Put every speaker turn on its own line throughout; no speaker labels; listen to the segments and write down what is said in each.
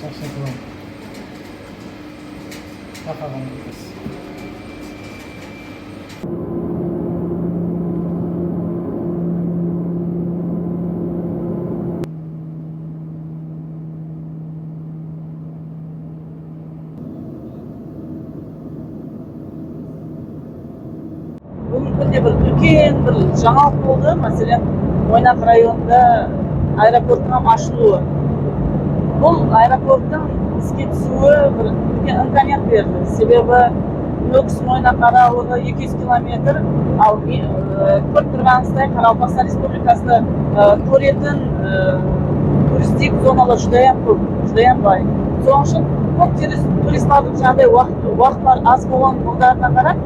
Шашылған. Тақаған біз.
Бүгінгі күнде бір үлкен бір жаңалық болды. Мәселен, Ойнақ районында аэропорттың ашылуы. Бұл аэропорттың іске түсуі бір үлкен ынтамет берді. Себебі Нүкіс Ойнақ аралығы 200 километр, ал көріп тұрғаныңыздай Қарақалпақстан Республикасында көретін туристік зоналар жудайым көп, жудайым бай. Соның үшін көп туристардың жаңағыдай уақытлар аз болған жылдарына қарап,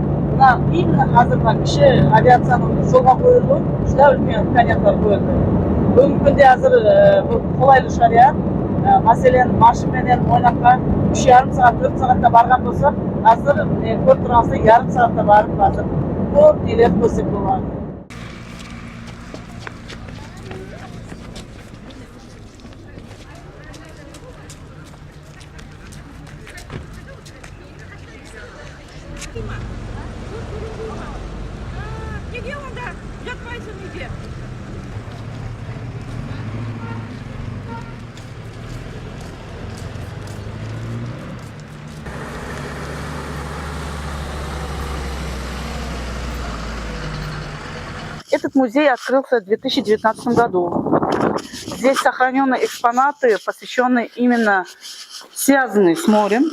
именно қазіргі кіші авиацияның жолға қойылуы жүдә үлкен имканияттар қойылды. Бүгінгі күнде қазір қолайлы шариғат, мәселен машинамен Ойнаққа 3,5 сағат, 4 сағатта барған болсақ, қазір көріп тұрғаныңыздай ярым сағатта барып қазір көп нелер көрсек болады.
Неге онда жатпайсың неге?
Этот музей открылся в 2019 году. Здесь сохранены экспонаты, посвященные именно связанные с морем.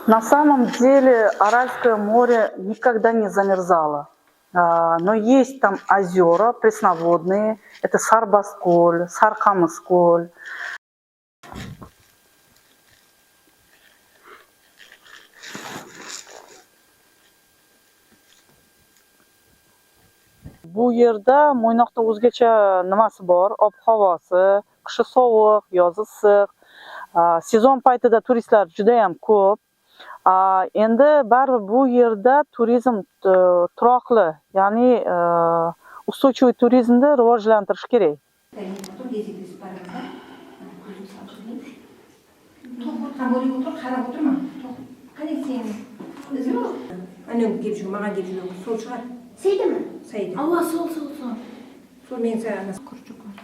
На самом деле Аральское море никогда не замерзало. Но есть там озера пресноводные. Это Сарбасколь, Сарқамысколь. Bu yerda Mo'ynoqda o'zgacha nimasi bor? Ob-havosi, qishi sovuq, yozi issiq. Sezon paytida turistlar juda ham ko'p. Endi baribir bu yerda turizm turoqli, ya'ni устойчивый turizmni rivojlantirish kerak.
Сейді ме? Сейді. Алла, сол.
Сол мен саған күрчік бар.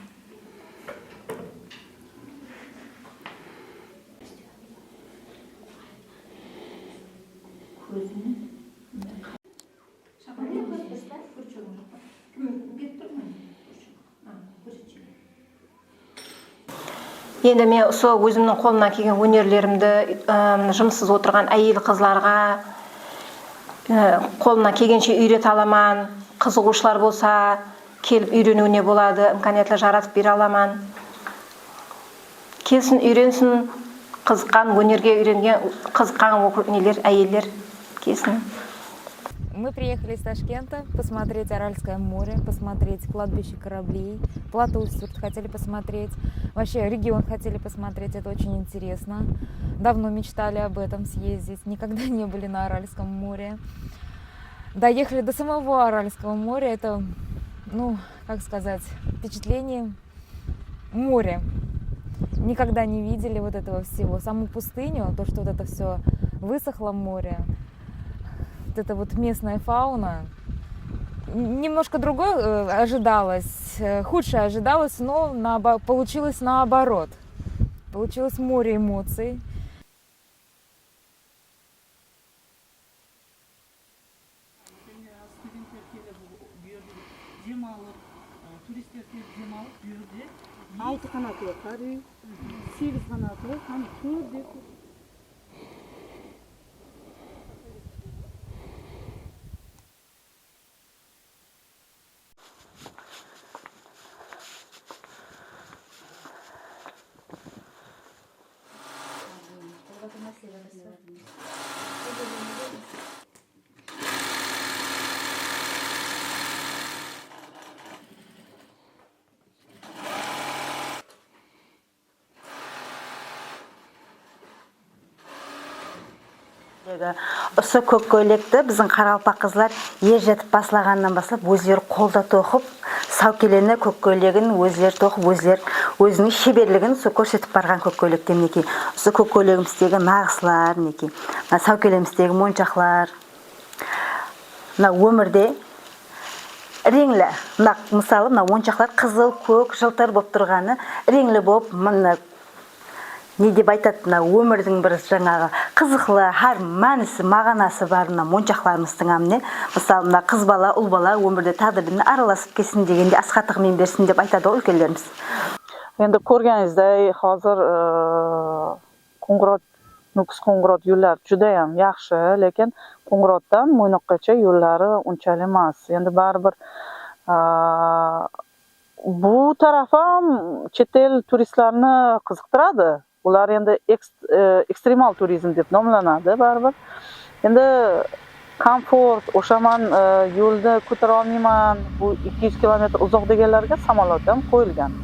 Көзіні?
Шақырды ма? Күрчігім жоқ. Кім кетіп тұр ма? Күрчік. Енді мен сол өзімнің қолымнан келген өнерлерімді жұмыссыз отырған әйел қызларға қолына келгенше үйрете аламан, қызығушылар болса, келіп үйренуіне болады, имканиятлар жаратып бере аламан. Келсін, үйренсін, қызыққан өнерге үйренген, қызыққан нелер, әйелдер келсін.
Мы приехали из Ташкента посмотреть Аральское море, посмотреть кладбище кораблей, плато Устюрт хотели посмотреть, вообще регион хотели посмотреть, это очень интересно. Давно мечтали об этом съездить, никогда не были на Аральском море. Доехали до самого Аральского моря, это, как сказать, впечатление моря. Никогда не видели вот этого всего. Саму пустыню, то, что вот это все высохло море, вот эта вот местная фауна. Немножко другое ожидалось, худшее ожидалось, но получилось наоборот. Получилось море эмоций.
Altı kanatlı karı, 8 kanatlı, tam tur.
Осы көк көйлекті біздің Қарақалпақ қызлар ер жетіп басылағаннан бастап өздері қолда тоқып, саукелене көк көйлегін өздері тоқып, өздері өзінің шеберлігін сол көрсетіп барған көккөйлекте мінекей. Осы көккөйлегіміздегі нағысылар, мінекей. Мына сәукелеміздегі моншақлар. Мына өмірде реңлі, мына мысалы мына моншақлар қызыл, көк, жылтыр болып тұрғаны реңлі болып, мына не деп айтады, мына өмірдің бір жаңағы қызықлы, har мәнісі, мағынасы бар мына моншақларымыздың амне. Мысалы мына қыз бала, ұл бала өмірде тағдырмен араласып келсін дегенде асқатығымен берсін деп айтады ғой үлкендерimiz.
Endi ko'rganingizdek, hozir Qo'ng'irot, Nukus Qo'ng'irot yo'llari juda ham yaxshi, lekin Qo'ng'irotdan Mo'ynoqgacha yo'llari unchalik emas. Endi baribir bu taraf ham chet el turistlarni qiziqtiradi. Ular endi ekstremal turizm deb nomlanadi baribir. Endi komfort, o'shaman yo'lda ko'tara olmayman, bu 200 kilometr uzoq deganlarga samolyot ham qo'yilgan.